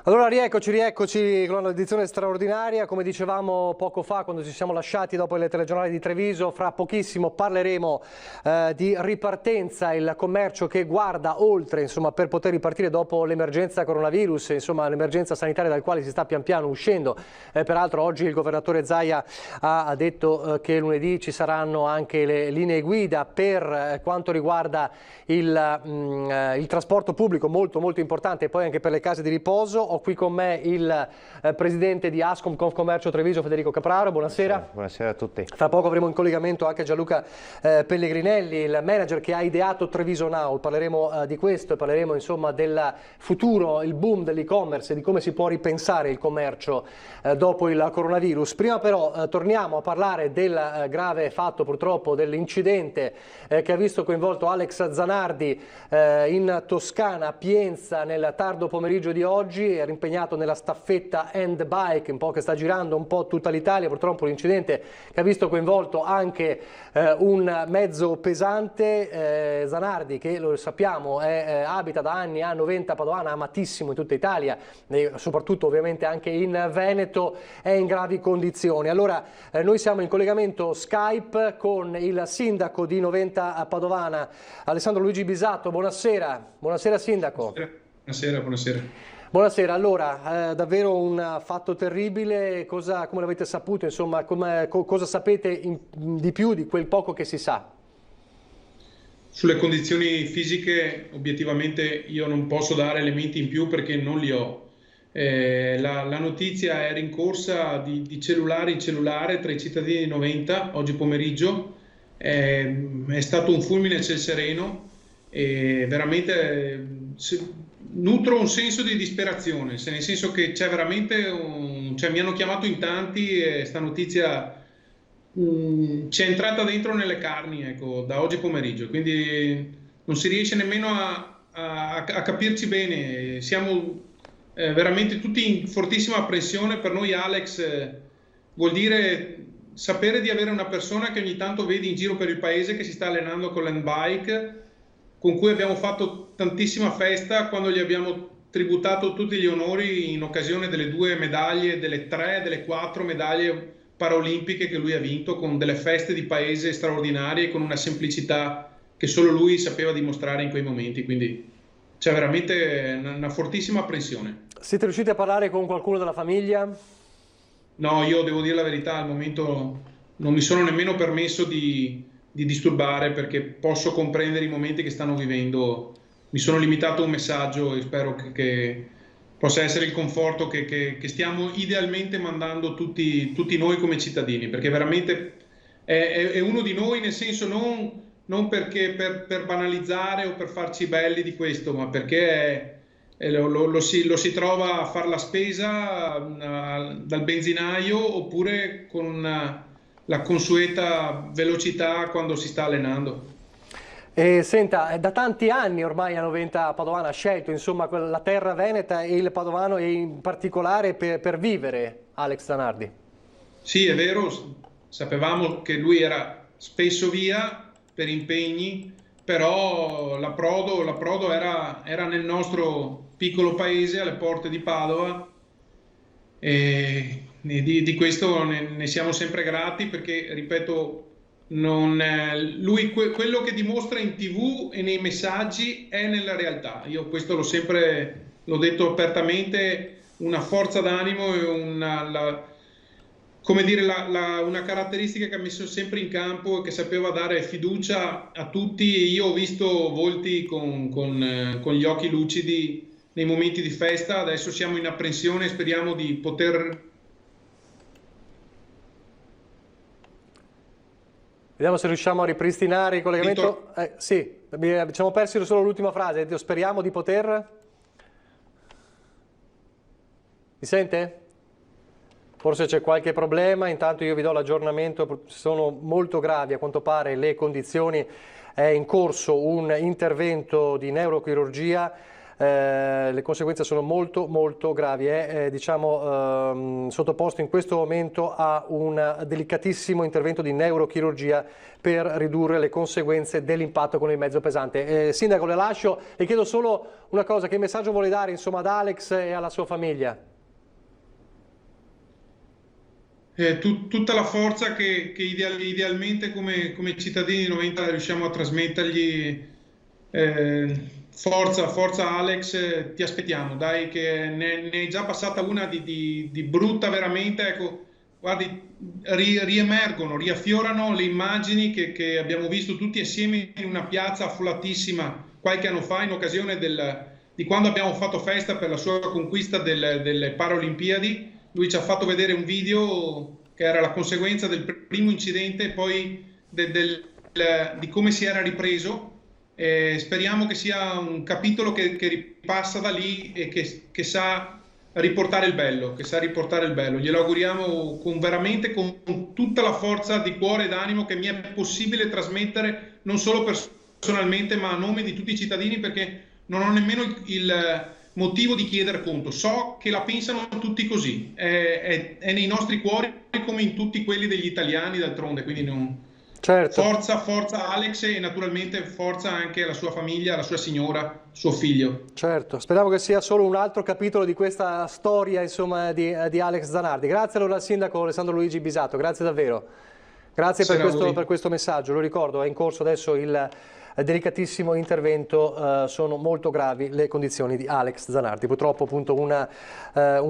Allora rieccoci con un'edizione straordinaria. Come dicevamo poco fa quando ci siamo lasciati dopo il telegiornale di Treviso, fra pochissimo parleremo di ripartenza, il commercio che guarda oltre, insomma, per poter ripartire dopo l'emergenza coronavirus, insomma l'emergenza sanitaria dal quale si sta pian piano uscendo. Peraltro oggi il governatore Zaia ha detto che lunedì ci saranno anche le linee guida per quanto riguarda il trasporto pubblico, molto importante, e poi anche per le case di riposo. Ho qui con me il presidente di Ascom Confcommercio Treviso, Federico Capraro. Buonasera. Buonasera a tutti. Fra poco avremo in collegamento anche Gianluca Pellegrinelli, il manager che ha ideato Treviso Now. Parleremo di questo e parleremo insomma del futuro, il boom dell'e-commerce e di come si può ripensare il commercio dopo il coronavirus. Prima però torniamo a parlare del grave fatto, purtroppo, dell'incidente che ha visto coinvolto Alex Zanardi in Toscana, a Pienza, nel tardo pomeriggio di oggi. Era impegnato nella staffetta handbike, un po' che sta girando un po' tutta l'Italia. Purtroppo l'incidente che ha visto coinvolto anche un mezzo pesante. Zanardi, che lo sappiamo abita da anni a Noventa Padovana, amatissimo in tutta Italia e soprattutto ovviamente anche in Veneto, è in gravi condizioni. Allora noi siamo in collegamento Skype con il sindaco di Noventa Padovana, Alessandro Luigi Bisatto. Buonasera sindaco. Buonasera. Buonasera, allora davvero un fatto terribile. Come l'avete saputo, insomma, cosa sapete di più di quel poco che si sa? Sulle condizioni fisiche obiettivamente io non posso dare elementi in più perché non li ho. La notizia è rincorsa di cellulare in cellulare tra i cittadini di Noventa oggi pomeriggio. È stato un fulmine a ciel sereno e veramente nutro un senso di disperazione, nel senso che c'è veramente mi hanno chiamato in tanti e sta notizia ci è entrata dentro nelle carni, ecco, da oggi pomeriggio, quindi non si riesce nemmeno a capirci bene. Siamo veramente tutti in fortissima apprensione. Per noi Alex vuol dire sapere di avere una persona che ogni tanto vedi in giro per il paese, che si sta allenando con l'handbike, con cui abbiamo fatto tantissima festa quando gli abbiamo tributato tutti gli onori in occasione delle 2 medaglie, delle 3, delle 4 medaglie paraolimpiche che lui ha vinto, con delle feste di paese straordinarie, con una semplicità che solo lui sapeva dimostrare in quei momenti. Quindi c'è veramente una fortissima apprensione. Siete riusciti a parlare con qualcuno della famiglia? No, io devo dire la verità, al momento non mi sono nemmeno permesso di disturbare, perché posso comprendere i momenti che stanno vivendo. Mi sono limitato a un messaggio e spero che possa essere il conforto che stiamo idealmente mandando tutti noi come cittadini, perché veramente è uno di noi, nel senso non perché per banalizzare o per farci belli di questo, ma perché lo si trova a fare la spesa dal benzinaio oppure con la consueta velocità quando si sta allenando. Senta, da tanti anni ormai a Noventa Padovana ha scelto insomma la terra veneta e il padovano, e in particolare per vivere Alex Zanardi. Sì, è vero, sapevamo che lui era spesso via per impegni, però l'approdo era nel nostro piccolo paese alle porte di Padova, e di questo ne siamo sempre grati, perché, ripeto, lui quello che dimostra in TV e nei messaggi è nella realtà. Io questo l'ho detto apertamente, una forza d'animo e una caratteristica che ha messo sempre in campo e che sapeva dare fiducia a tutti. Io ho visto volti con gli occhi lucidi nei momenti di festa. Adesso siamo in apprensione e speriamo di poter... Vediamo se riusciamo a ripristinare il collegamento. Sì, ci siamo persi solo l'ultima frase. Speriamo di poter... Mi sente? Forse c'è qualche problema. Intanto io vi do l'aggiornamento. Sono molto gravi a quanto pare le condizioni. È in corso un intervento di neurochirurgia le conseguenze sono molto molto gravi. È diciamo, sottoposto in questo momento a un delicatissimo intervento di neurochirurgia per ridurre le conseguenze dell'impatto con il mezzo pesante. Sindaco, le lascio, le chiedo solo una cosa: che messaggio vuole dare insomma ad Alex e alla sua famiglia? Tutta la forza che idealmente come cittadini 90 riusciamo a trasmettergli. Forza Alex, ti aspettiamo, dai, che ne è già passata una di brutta veramente, ecco, guardi, riemergono, riaffiorano le immagini che abbiamo visto tutti assieme in una piazza affollatissima qualche anno fa in occasione di quando abbiamo fatto festa per la sua conquista delle Paralimpiadi. Lui ci ha fatto vedere un video che era la conseguenza del primo incidente e poi di come si era ripreso. Speriamo che sia un capitolo che ripassa da lì e che sa riportare il bello, Glielo auguriamo veramente con tutta la forza di cuore e d'animo che mi è possibile trasmettere, non solo personalmente ma a nome di tutti i cittadini, perché non ho nemmeno il motivo di chiedere conto. So che la pensano tutti così, è nei nostri cuori come in tutti quelli degli italiani d'altronde, quindi non... Certo. Forza Alex e naturalmente forza anche alla sua famiglia, alla sua signora, suo figlio. Certo, speriamo che sia solo un altro capitolo di questa storia insomma, di Alex Zanardi. Grazie allora al sindaco Alessandro Luigi Bisato, grazie davvero. Grazie per questo messaggio. Lo ricordo, è in corso adesso il delicatissimo intervento, sono molto gravi le condizioni di Alex Zanardi. Purtroppo appunto un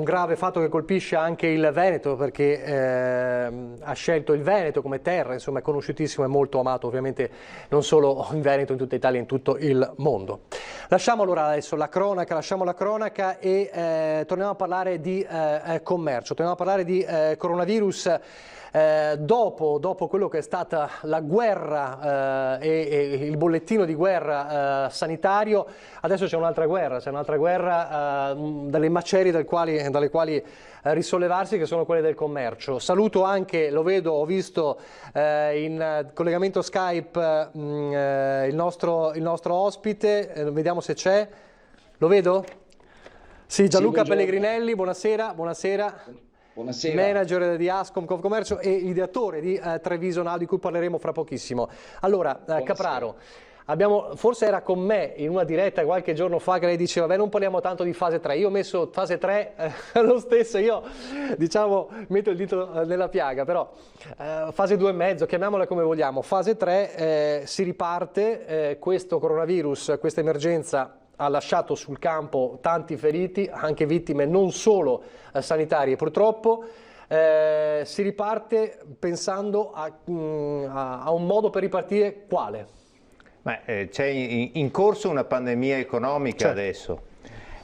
grave fatto che colpisce anche il Veneto, perché ha scelto il Veneto come terra, insomma è conosciutissimo e molto amato ovviamente non solo in Veneto, in tutta Italia, in tutto il mondo. Lasciamo allora adesso la cronaca e torniamo a parlare di commercio, torniamo a parlare di coronavirus. Dopo quello che è stata la guerra e il bollettino di guerra sanitario, adesso c'è un'altra guerra dalle macerie dalle quali risollevarsi, che sono quelle del commercio. Saluto anche, ho visto in collegamento Skype il nostro ospite, vediamo se c'è, lo vedo? Sì, Gianluca Pellegrinelli, buonasera. Buonasera. Manager di Ascom Confcommercio e ideatore di Treviso Now, di cui parleremo fra pochissimo. Allora, Capraro, forse era con me in una diretta qualche giorno fa che lei diceva: beh, non parliamo tanto di fase 3, io ho messo fase 3 lo stesso, io diciamo metto il dito nella piaga, però fase 2,5, chiamiamola come vogliamo, fase 3 si riparte, questo coronavirus, questa emergenza ha lasciato sul campo tanti feriti, anche vittime non solo sanitarie purtroppo. Si riparte pensando a un modo per ripartire, quale? C'è in corso una pandemia economica adesso.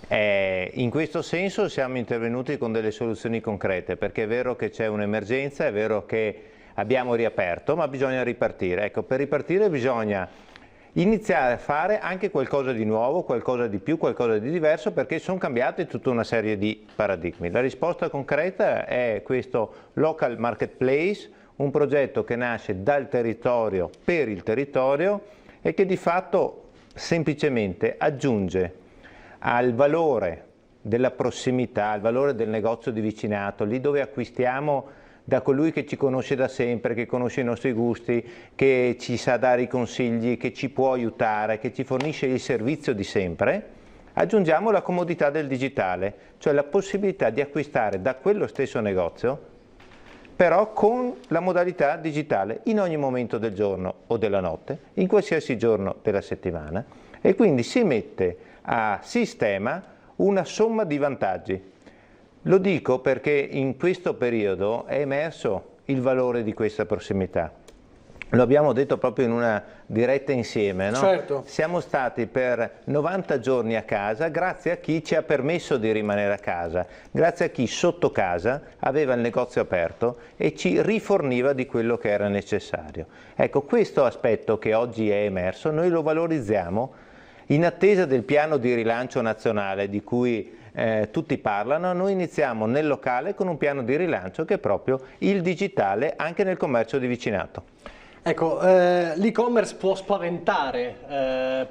In questo senso siamo intervenuti con delle soluzioni concrete, perché è vero che c'è un'emergenza, è vero che abbiamo riaperto, ma bisogna ripartire. Ecco, per ripartire bisogna iniziare a fare anche qualcosa di nuovo, qualcosa di più, qualcosa di diverso, perché sono cambiate tutta una serie di paradigmi. La risposta concreta è questo Local Marketplace, un progetto che nasce dal territorio per il territorio e che di fatto semplicemente aggiunge al valore della prossimità, al valore del negozio di vicinato, lì dove acquistiamo da colui che ci conosce da sempre, che conosce i nostri gusti, che ci sa dare i consigli, che ci può aiutare, che ci fornisce il servizio di sempre, aggiungiamo la comodità del digitale, cioè la possibilità di acquistare da quello stesso negozio, però con la modalità digitale in ogni momento del giorno o della notte, in qualsiasi giorno della settimana, e quindi si mette a sistema una somma di vantaggi. Lo dico perché in questo periodo è emerso il valore di questa prossimità. Lo abbiamo detto proprio in una diretta insieme, no? Certo. Siamo stati per 90 giorni a casa grazie a chi ci ha permesso di rimanere a casa, grazie a chi sotto casa aveva il negozio aperto e ci riforniva di quello che era necessario. Ecco, questo aspetto che oggi è emerso noi lo valorizziamo in attesa del piano di rilancio nazionale di cui tutti parlano. Noi iniziamo nel locale con un piano di rilancio che è proprio il digitale anche nel commercio di vicinato. Ecco, l'e-commerce può spaventare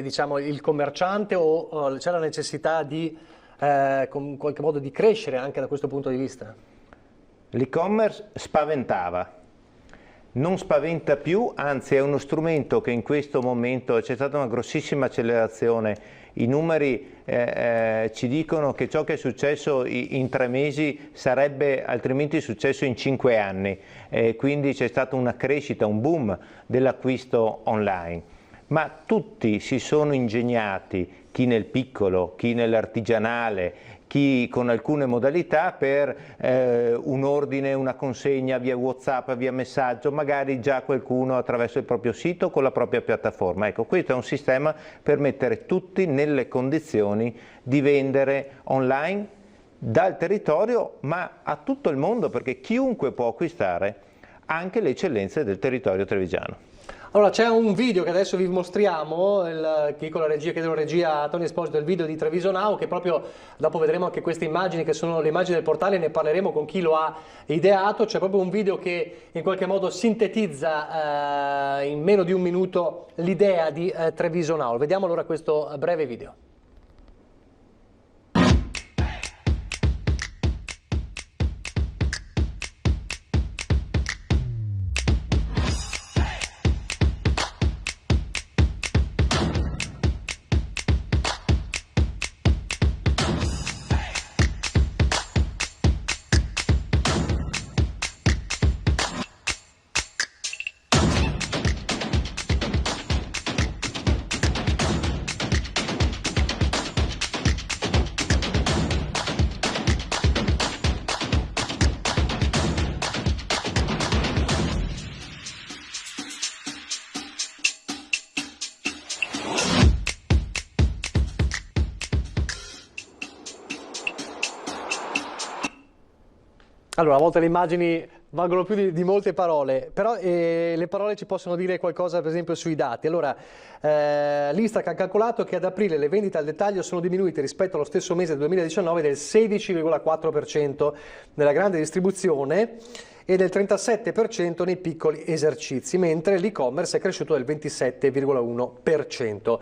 diciamo, il commerciante o c'è la necessità di, in qualche modo, di crescere anche da questo punto di vista? L'e-commerce spaventava, non spaventa più, anzi è uno strumento che in questo momento c'è stata una grossissima accelerazione. I numeri ci dicono che ciò che è successo in 3 mesi sarebbe altrimenti successo in 5 anni, quindi c'è stata una crescita, un boom dell'acquisto online. Ma tutti si sono ingegnati, chi nel piccolo, chi nell'artigianale, chi con alcune modalità per un ordine, una consegna via WhatsApp, via messaggio, magari già qualcuno attraverso il proprio sito con la propria piattaforma. Ecco, questo è un sistema per mettere tutti nelle condizioni di vendere online dal territorio ma a tutto il mondo, perché chiunque può acquistare anche le eccellenze del territorio trevigiano. Allora, c'è un video che adesso vi mostriamo, chi con la regia, chiedo la regia a Tony Esposito, il video di Treviso Now, che proprio, dopo vedremo anche queste immagini che sono le immagini del portale, ne parleremo con chi lo ha ideato. C'è proprio un video che in qualche modo sintetizza in meno di un minuto l'idea di Treviso Now. Vediamo allora questo breve video. Allora, a volte le immagini valgono più di molte parole, però le parole ci possono dire qualcosa, per esempio, sui dati. Allora, l'Istat ha calcolato che ad aprile le vendite al dettaglio sono diminuite rispetto allo stesso mese del 2019 del 16,4% nella grande distribuzione e del 37% nei piccoli esercizi, mentre l'e-commerce è cresciuto del 27,1%.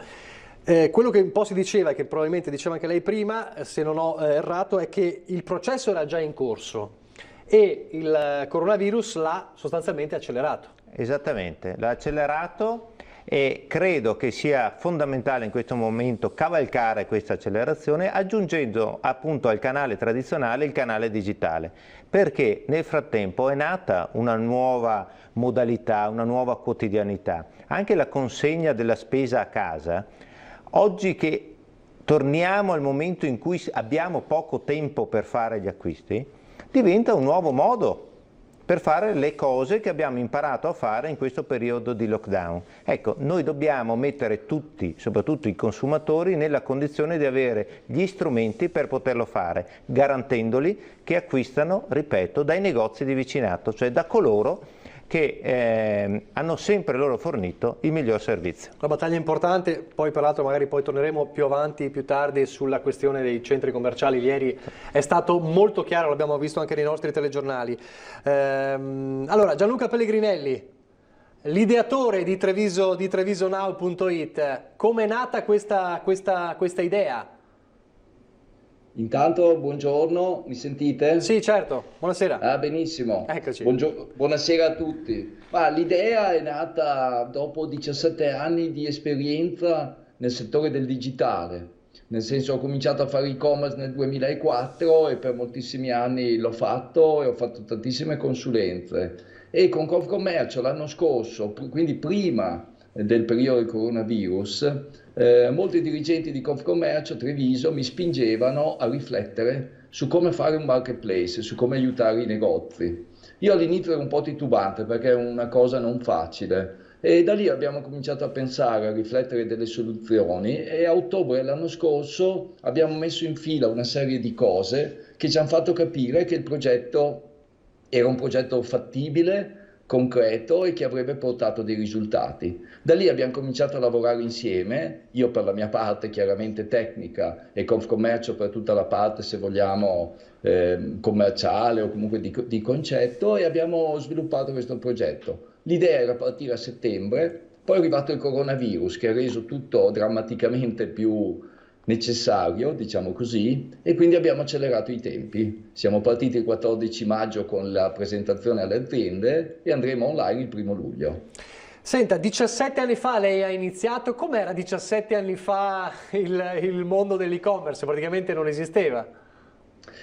Quello che un po' si diceva, e che probabilmente diceva anche lei prima, se non ho errato, è che il processo era già in corso e il coronavirus l'ha sostanzialmente accelerato. Esattamente, l'ha accelerato e credo che sia fondamentale in questo momento cavalcare questa accelerazione aggiungendo appunto al canale tradizionale il canale digitale, perché nel frattempo è nata una nuova modalità, una nuova quotidianità, anche la consegna della spesa a casa. Oggi che torniamo al momento in cui abbiamo poco tempo per fare gli acquisti, diventa un nuovo modo per fare le cose che abbiamo imparato a fare in questo periodo di lockdown. Ecco, noi dobbiamo mettere tutti, soprattutto i consumatori, nella condizione di avere gli strumenti per poterlo fare, garantendoli che acquistano, ripeto, dai negozi di vicinato, cioè da coloro che hanno sempre loro fornito il miglior servizio. Una battaglia importante, poi peraltro magari poi torneremo più avanti, più tardi, sulla questione dei centri commerciali. Ieri è stato molto chiaro, l'abbiamo visto anche nei nostri telegiornali. Allora, Gianluca Pellegrinelli, l'ideatore di trevisonow.it, come è nata questa idea? Intanto, buongiorno, mi sentite? Sì, certo, buonasera. Ah, benissimo. Eccoci. Buonasera a tutti. L'idea è nata dopo 17 anni di esperienza nel settore del digitale. Nel senso, ho cominciato a fare e-commerce nel 2004 e per moltissimi anni l'ho fatto e ho fatto tantissime consulenze. E con Confcommercio l'anno scorso, quindi prima del periodo del coronavirus, molti dirigenti di Confcommercio Treviso mi spingevano a riflettere su come fare un marketplace, su come aiutare i negozi. Io all'inizio ero un po' titubante perché è una cosa non facile e da lì abbiamo cominciato a pensare, a riflettere delle soluzioni e a ottobre dell'anno scorso abbiamo messo in fila una serie di cose che ci hanno fatto capire che il progetto era un progetto fattibile, concreto e che avrebbe portato dei risultati. Da lì abbiamo cominciato a lavorare insieme, io per la mia parte chiaramente tecnica e Confcommercio per tutta la parte, se vogliamo, commerciale o comunque di concetto, e abbiamo sviluppato questo progetto. L'idea era partire a settembre, poi è arrivato il coronavirus che ha reso tutto drammaticamente più necessario, diciamo così, e quindi abbiamo accelerato i tempi. Siamo partiti il 14 maggio con la presentazione alle aziende e andremo online il 1° luglio. Senta, 17 anni fa lei ha iniziato, com'era 17 anni fa il mondo dell'e-commerce? Praticamente non esisteva.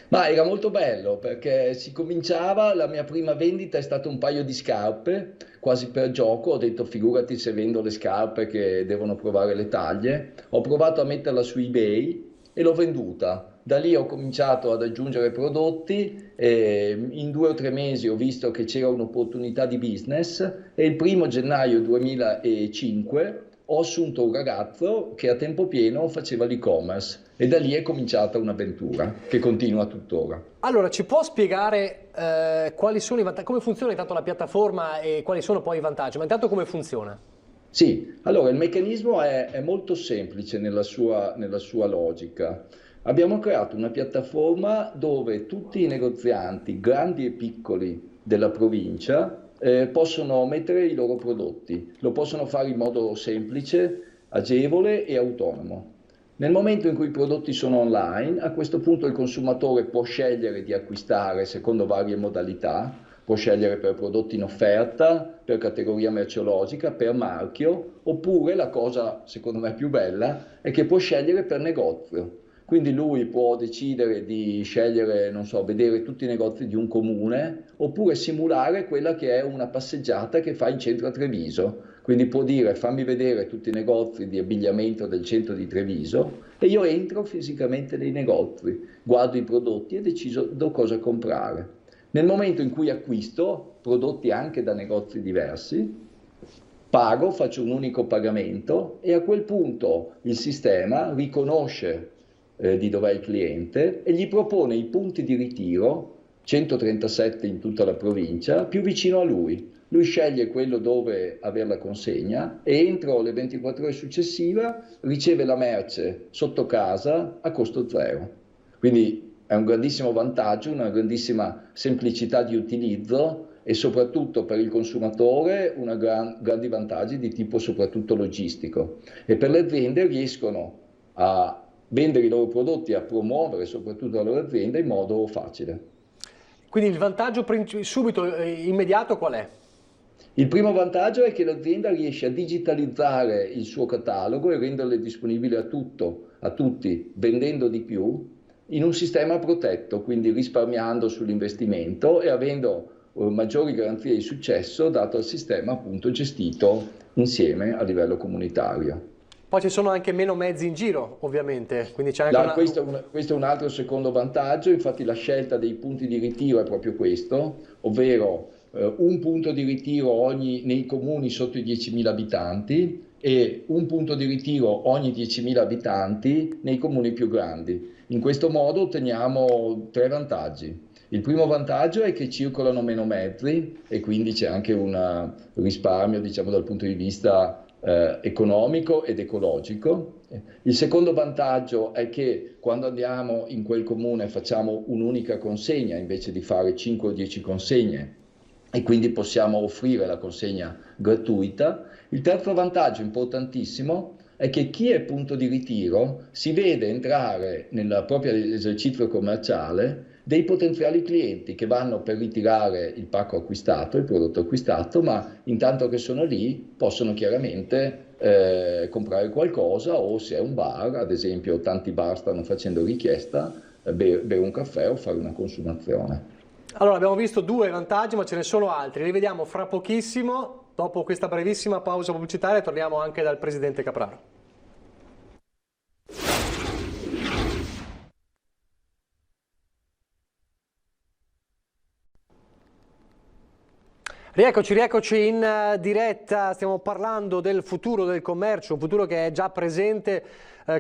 Ma era molto bello perché si cominciava, la mia prima vendita è stata un paio di scarpe, quasi per gioco, ho detto figurati se vendo le scarpe che devono provare le taglie, ho provato a metterla su eBay e l'ho venduta. Da lì ho cominciato ad aggiungere prodotti e in 2 o 3 mesi ho visto che c'era un'opportunità di business e il 1° gennaio 2005 ho assunto un ragazzo che a tempo pieno faceva l'e-commerce e da lì è cominciata un'avventura che continua tuttora. Allora, ci può spiegare quali sono i vantaggi, come funziona intanto la piattaforma e quali sono poi i vantaggi? Ma intanto come funziona? Sì, allora il meccanismo è molto semplice nella sua logica. Abbiamo creato una piattaforma dove tutti i negozianti, grandi e piccoli della provincia, possono mettere i loro prodotti. Lo possono fare in modo semplice, agevole e autonomo. Nel momento in cui i prodotti sono online, a questo punto il consumatore può scegliere di acquistare secondo varie modalità, può scegliere per prodotti in offerta, per categoria merceologica, per marchio, oppure la cosa secondo me più bella è che può scegliere per negozio. Quindi lui può decidere di scegliere, non so, vedere tutti i negozi di un comune, oppure simulare quella che è una passeggiata che fa in centro a Treviso. Quindi può dire fammi vedere tutti i negozi di abbigliamento del centro di Treviso e io entro fisicamente nei negozi, guardo i prodotti e decido cosa comprare. Nel momento in cui acquisto prodotti anche da negozi diversi, pago, faccio un unico pagamento e a quel punto il sistema riconosce di dov'è il cliente e gli propone i punti di ritiro, 137 in tutta la provincia, più vicino a lui. Lui sceglie quello dove avere la consegna e entro le 24 ore successive riceve la merce sotto casa a costo zero. Quindi è un grandissimo vantaggio, una grandissima semplicità di utilizzo e soprattutto per il consumatore grandi vantaggi di tipo soprattutto logistico. E per le aziende riescono a vendere i loro prodotti, a promuovere soprattutto la loro azienda in modo facile. Quindi il vantaggio subito, immediato qual è? Il primo vantaggio è che l'azienda riesce a digitalizzare il suo catalogo e renderle disponibili a tutti, vendendo di più, in un sistema protetto, quindi risparmiando sull'investimento e avendo maggiori garanzie di successo dato al sistema appunto gestito insieme a livello comunitario. Poi ci sono anche meno mezzi in giro, ovviamente, quindi c'è anche questo è un altro secondo vantaggio, infatti la scelta dei punti di ritiro è proprio questo, ovvero un punto di ritiro nei comuni sotto i 10.000 abitanti e un punto di ritiro ogni 10.000 abitanti nei comuni più grandi. In questo modo otteniamo 3 vantaggi. Il primo vantaggio è che circolano meno mezzi e quindi c'è anche un risparmio, diciamo, dal punto di vista economico ed ecologico. Il secondo vantaggio è che quando andiamo in quel comune facciamo un'unica consegna invece di fare 5 o 10 consegne e quindi possiamo offrire la consegna gratuita. Il terzo vantaggio importantissimo è che chi è punto di ritiro si vede entrare nel proprio esercizio commerciale dei potenziali clienti che vanno per ritirare il pacco acquistato, il prodotto acquistato, ma intanto che sono lì possono chiaramente comprare qualcosa o se è un bar, ad esempio tanti bar stanno facendo richiesta, bere un caffè o fare una consumazione. Allora abbiamo visto 2 vantaggi ma ce ne sono altri, li vediamo fra pochissimo, dopo questa brevissima pausa pubblicitaria torniamo anche dal Presidente Capraro. Rieccoci in diretta, stiamo parlando del futuro del commercio, un futuro che è già presente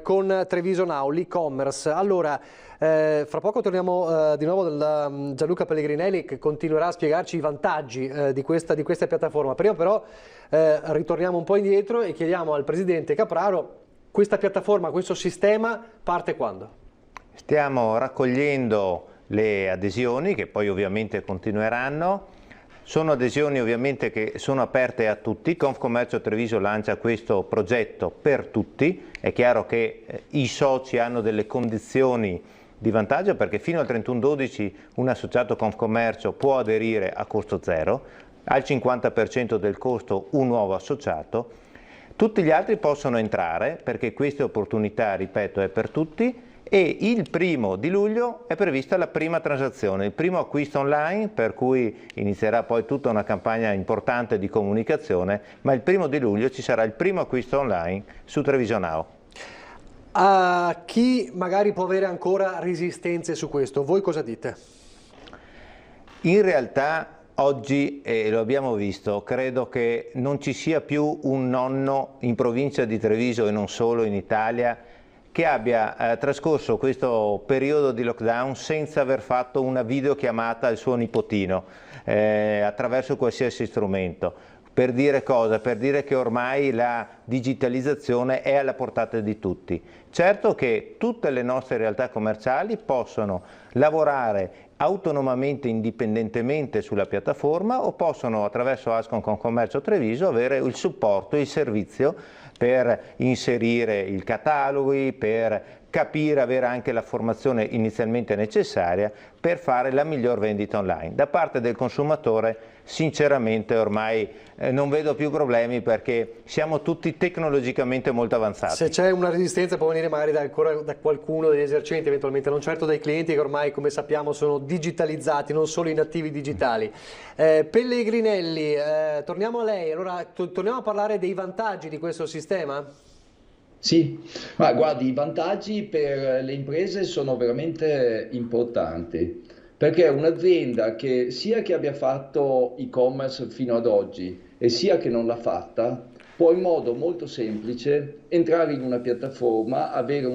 con Treviso Now, l'e-commerce. Allora, fra poco torniamo di nuovo da Gianluca Pellegrinelli che continuerà a spiegarci i vantaggi di questa piattaforma. Prima però ritorniamo un po' indietro e chiediamo al Presidente Capraro, questa piattaforma, questo sistema parte quando? Stiamo raccogliendo le adesioni che poi ovviamente continueranno. Sono adesioni ovviamente che sono aperte a tutti. Confcommercio Treviso lancia questo progetto per tutti. È chiaro che i soci hanno delle condizioni di vantaggio perché fino al 31/12 un associato Confcommercio può aderire a costo zero, al 50% del costo un nuovo associato. Tutti gli altri possono entrare perché questa opportunità, ripeto, è per tutti. E il 1° luglio è prevista la prima transazione, il primo acquisto online, per cui inizierà poi tutta una campagna importante di comunicazione, ma il 1° luglio ci sarà il primo acquisto online su Treviso Now. A chi magari può avere ancora resistenze su questo, voi cosa dite? In realtà oggi, lo abbiamo visto, credo che non ci sia più un nonno in provincia di Treviso e non solo in Italia che abbia trascorso questo periodo di lockdown senza aver fatto una videochiamata al suo nipotino attraverso qualsiasi strumento. Per dire cosa? Per dire che ormai la digitalizzazione è alla portata di tutti. Certo che tutte le nostre realtà commerciali possono lavorare autonomamente, indipendentemente sulla piattaforma o possono attraverso Ascom Confcommercio Treviso avere il supporto, il servizio per inserire i cataloghi, per capire, avere anche la formazione inizialmente necessaria per fare la miglior vendita online. Da parte del consumatore sinceramente ormai non vedo più problemi perché siamo tutti tecnologicamente molto avanzati. Se c'è una resistenza può venire magari da qualcuno degli esercenti eventualmente, non certo dai clienti che ormai come sappiamo sono digitalizzati, non solo i nativi digitali. Pellegrinelli, torniamo a lei, allora torniamo a parlare dei vantaggi di questo sistema? Sì, ma guardi, i vantaggi per le imprese sono veramente importanti, perché un'azienda che sia che abbia fatto e-commerce fino ad oggi e sia che non l'ha fatta, può in modo molto semplice entrare in una piattaforma, avere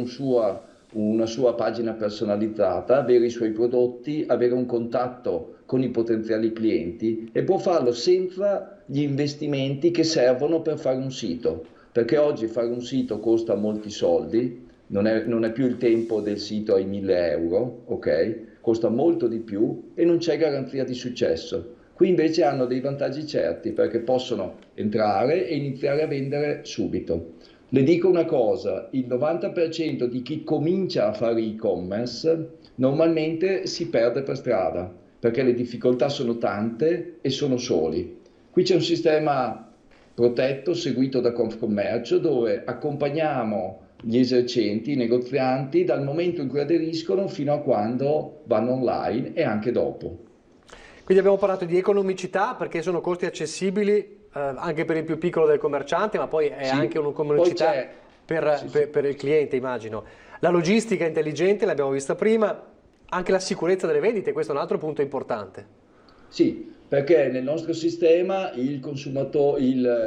una sua pagina personalizzata, avere i suoi prodotti, avere un contatto con i potenziali clienti e può farlo senza gli investimenti che servono per fare un sito. Perché oggi fare un sito costa molti soldi, non è più il tempo del sito ai 1.000 euro, ok? Costa molto di più e non c'è garanzia di successo. Qui invece hanno dei vantaggi certi perché possono entrare e iniziare a vendere subito. Le dico una cosa, il 90% di chi comincia a fare e-commerce normalmente si perde per strada perché le difficoltà sono tante e sono soli. Qui c'è un sistema protetto, seguito da Confcommercio, dove accompagniamo gli esercenti, i negozianti, dal momento in cui aderiscono fino a quando vanno online e anche dopo. Quindi abbiamo parlato di economicità perché sono costi accessibili anche per il più piccolo del commerciante, ma poi è anche un'economicità per il cliente, immagino. La logistica intelligente, l'abbiamo vista prima, anche la sicurezza delle vendite, questo è un altro punto importante. Sì, perché nel nostro sistema il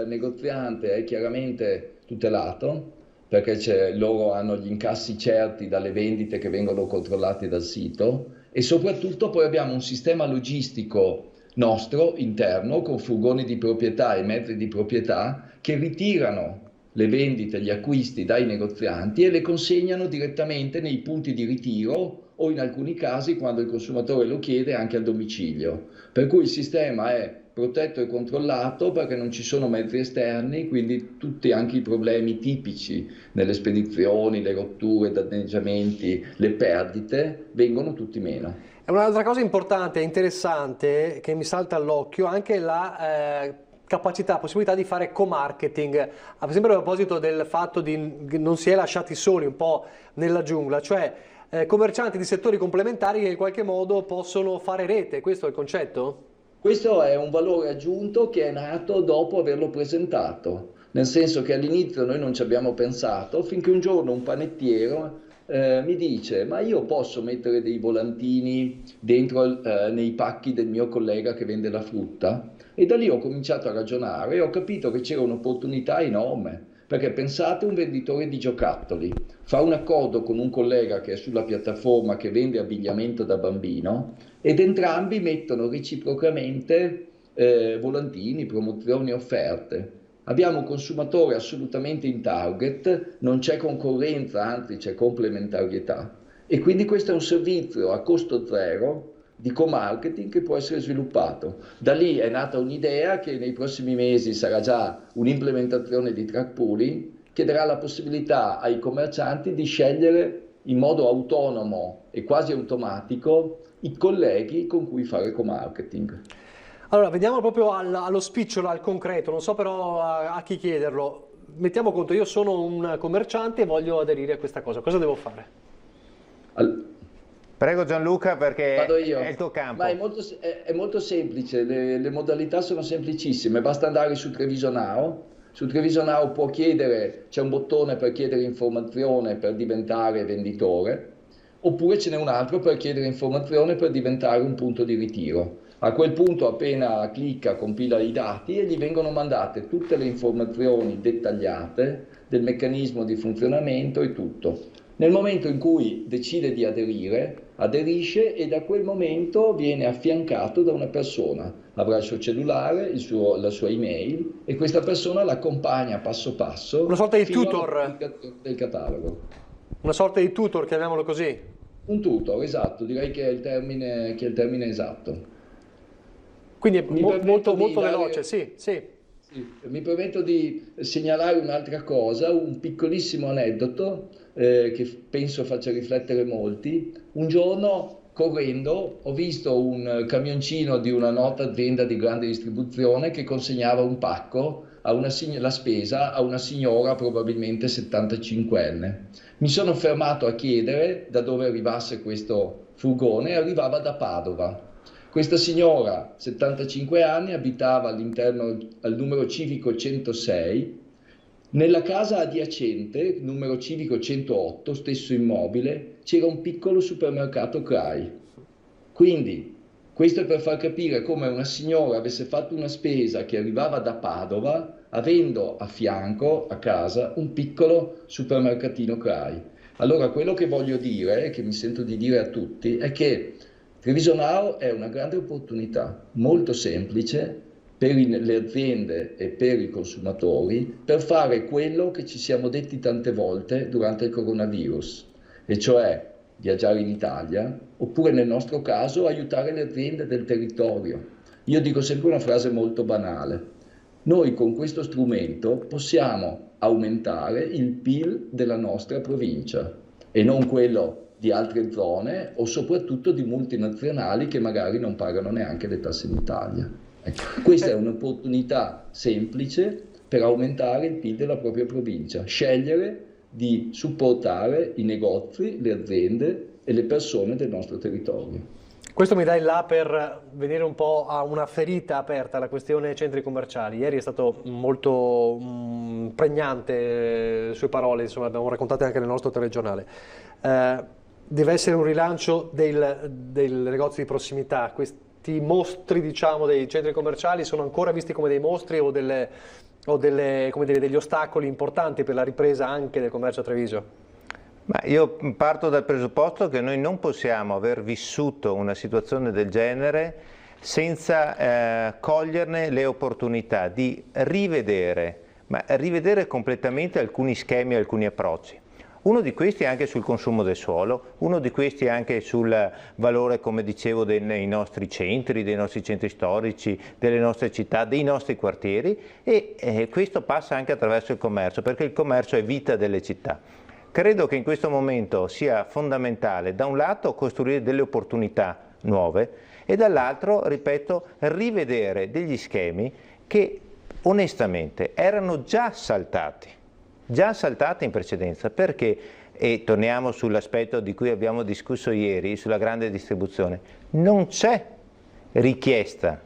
negoziante è chiaramente tutelato, perché loro hanno gli incassi certi dalle vendite che vengono controllate dal sito e soprattutto poi abbiamo un sistema logistico nostro interno con furgoni di proprietà e mezzi di proprietà che ritirano le vendite, gli acquisti dai negozianti e le consegnano direttamente nei punti di ritiro o in alcuni casi, quando il consumatore lo chiede, anche al domicilio. Per cui il sistema è protetto e controllato perché non ci sono mezzi esterni, quindi tutti anche i problemi tipici nelle spedizioni, le rotture, i danneggiamenti, le perdite, vengono tutti meno. È un'altra cosa importante e interessante che mi salta all'occhio anche la capacità, possibilità di fare co-marketing, sempre a proposito del fatto di non si è lasciati soli un po' nella giungla, cioè commercianti di settori complementari che in qualche modo possono fare rete, questo è il concetto? Questo è un valore aggiunto che è nato dopo averlo presentato, nel senso che all'inizio noi non ci abbiamo pensato, finché un giorno un panettiere mi dice: ma io posso mettere dei volantini dentro nei pacchi del mio collega che vende la frutta? E da lì ho cominciato a ragionare e ho capito che c'era un'opportunità enorme, perché pensate un venditore di giocattoli fa un accordo con un collega che è sulla piattaforma che vende abbigliamento da bambino ed entrambi mettono reciprocamente volantini, promozioni, offerte. Abbiamo un consumatore assolutamente in target, non c'è concorrenza, anzi c'è complementarietà. E quindi questo è un servizio a costo zero di co-marketing che può essere sviluppato. Da lì è nata un'idea che nei prossimi mesi sarà già un'implementazione di track pooling che darà la possibilità ai commercianti di scegliere in modo autonomo e quasi automatico i colleghi con cui fare co-marketing. Allora, vediamo proprio allo spicciolo, al concreto, non so però a chi chiederlo. Mettiamo conto, io sono un commerciante e voglio aderire a questa cosa, cosa devo fare? Prego Gianluca, perché Vado io. è il tuo campo. Ma è molto semplice, le modalità sono semplicissime, basta andare su Treviso Now. Su Treviso Now può chiedere, c'è un bottone per chiedere informazione per diventare venditore, oppure ce n'è un altro per chiedere informazione per diventare un punto di ritiro. A quel punto appena clicca compila i dati e gli vengono mandate tutte le informazioni dettagliate del meccanismo di funzionamento e tutto. Nel momento in cui decide di aderire, aderisce e da quel momento viene affiancato da una persona. Avrà il suo cellulare, la sua email e questa persona l'accompagna passo passo. Una sorta di fino tutor. Del catalogo. Una sorta di tutor, chiamiamolo così. Un tutor, esatto, direi che è il termine esatto. Quindi è molto veloce, sì. Sì, mi permetto di segnalare un'altra cosa, un piccolissimo aneddoto che penso faccia riflettere molti. Un giorno, correndo, ho visto un camioncino di una nota azienda di grande distribuzione che consegnava un pacco la spesa a una signora probabilmente 75enne. Mi sono fermato a chiedere da dove arrivasse questo furgone e arrivava da Padova. Questa signora, 75 anni, abitava all'interno al numero civico 106, nella casa adiacente, numero civico 108, stesso immobile, c'era un piccolo supermercato CRAI. Quindi, questo è per far capire come una signora avesse fatto una spesa che arrivava da Padova, avendo a fianco, a casa, un piccolo supermercatino CRAI. Allora, quello che voglio dire, che mi sento di dire a tutti, è che Treviso Now è una grande opportunità, molto semplice per le aziende e per i consumatori, per fare quello che ci siamo detti tante volte durante il coronavirus, e cioè viaggiare in Italia, oppure nel nostro caso aiutare le aziende del territorio. Io dico sempre una frase molto banale: noi con questo strumento possiamo aumentare il PIL della nostra provincia e non quello di altre zone o soprattutto di multinazionali che magari non pagano neanche le tasse in Italia. Ecco, questa è un'opportunità semplice per aumentare il PIL della propria provincia, scegliere di supportare i negozi, le aziende e le persone del nostro territorio. Questo mi dà il là per venire un po' a una ferita aperta, la questione centri commerciali. Ieri è stato molto pregnante le sue parole, insomma, abbiamo raccontate anche nel nostro telegiornale. Deve essere un rilancio del negozio di prossimità. Questi mostri, diciamo, dei centri commerciali sono ancora visti come dei mostri o come dire, degli ostacoli importanti per la ripresa anche del commercio a Treviso? Ma io parto dal presupposto che noi non possiamo aver vissuto una situazione del genere senza coglierne le opportunità di rivedere completamente alcuni schemi, alcuni approcci. Uno di questi è anche sul consumo del suolo, uno di questi è anche sul valore, come dicevo, dei nostri centri, dei nostri centri storici, delle nostre città, dei nostri quartieri, e questo passa anche attraverso il commercio, perché il commercio è vita delle città. Credo che in questo momento sia fondamentale, da un lato, costruire delle opportunità nuove e dall'altro, ripeto, rivedere degli schemi che onestamente erano già saltati in precedenza, perché, e torniamo sull'aspetto di cui abbiamo discusso ieri, sulla grande distribuzione, non c'è richiesta,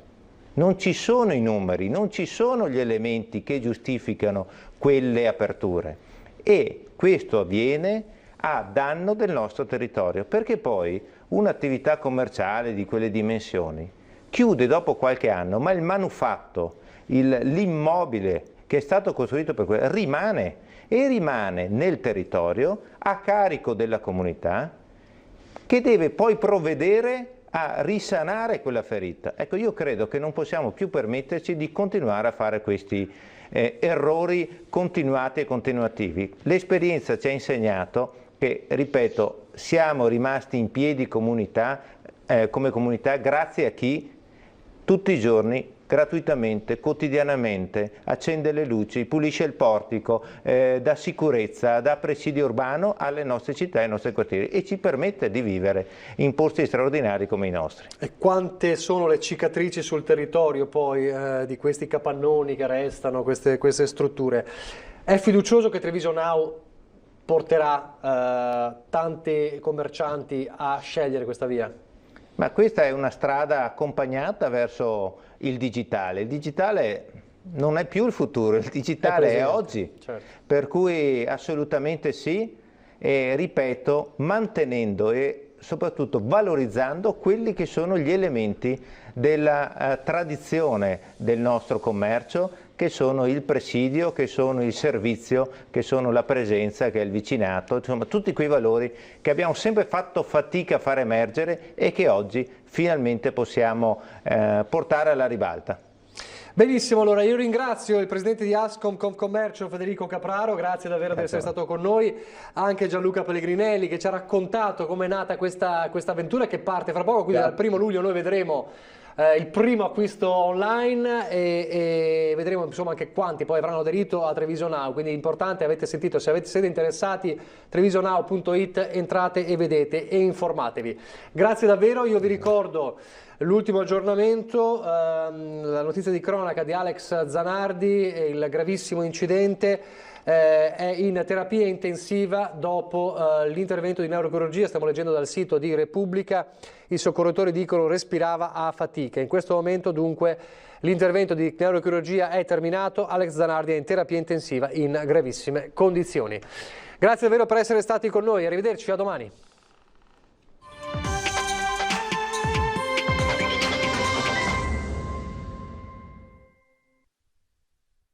non ci sono i numeri, non ci sono gli elementi che giustificano quelle aperture. E questo avviene a danno del nostro territorio, perché poi un'attività commerciale di quelle dimensioni chiude dopo qualche anno, ma il manufatto, l'immobile che è stato costruito per quello rimane, e rimane nel territorio a carico della comunità, che deve poi provvedere a risanare quella ferita. Ecco, io credo che non possiamo più permetterci di continuare a fare questi errori continuati e continuativi. L'esperienza ci ha insegnato che, ripeto, siamo rimasti in piedi come comunità grazie a chi tutti i giorni, gratuitamente, quotidianamente, accende le luci, pulisce il portico, dà sicurezza, dà presidio urbano alle nostre città e ai nostri quartieri, e ci permette di vivere in posti straordinari come i nostri. E quante sono le cicatrici sul territorio poi di questi capannoni che restano, queste strutture. È fiducioso che Treviso Now porterà tanti commercianti a scegliere questa via? Ma questa è una strada accompagnata verso il digitale. Il digitale non è più il futuro, il digitale è oggi. Certo. Per cui assolutamente sì, e ripeto, mantenendo e soprattutto valorizzando quelli che sono gli elementi della tradizione del nostro commercio, che sono il presidio, che sono il servizio, che sono la presenza, che è il vicinato, insomma tutti quei valori che abbiamo sempre fatto fatica a far emergere e che oggi finalmente possiamo portare alla ribalta. Benissimo, allora io ringrazio il presidente di Ascom Confcommercio Federico Capraro, grazie davvero di essere stato con noi, anche Gianluca Pellegrinelli che ci ha raccontato come è nata questa avventura che parte fra poco, quindi dal 1° luglio noi vedremo il primo acquisto online e vedremo insomma anche quanti poi avranno aderito a Treviso Now, quindi è importante, avete sentito, se siete interessati, trevisonow.it, entrate e vedete e informatevi. Grazie davvero, io vi ricordo l'ultimo aggiornamento, la notizia di cronaca di Alex Zanardi, il gravissimo incidente, è in terapia intensiva dopo l'intervento di neurochirurgia, stiamo leggendo dal sito di Repubblica, i soccorritori dicono respirava a fatica. In questo momento dunque l'intervento di neurochirurgia è terminato, Alex Zanardi è in terapia intensiva in gravissime condizioni. Grazie davvero per essere stati con noi, arrivederci, a domani.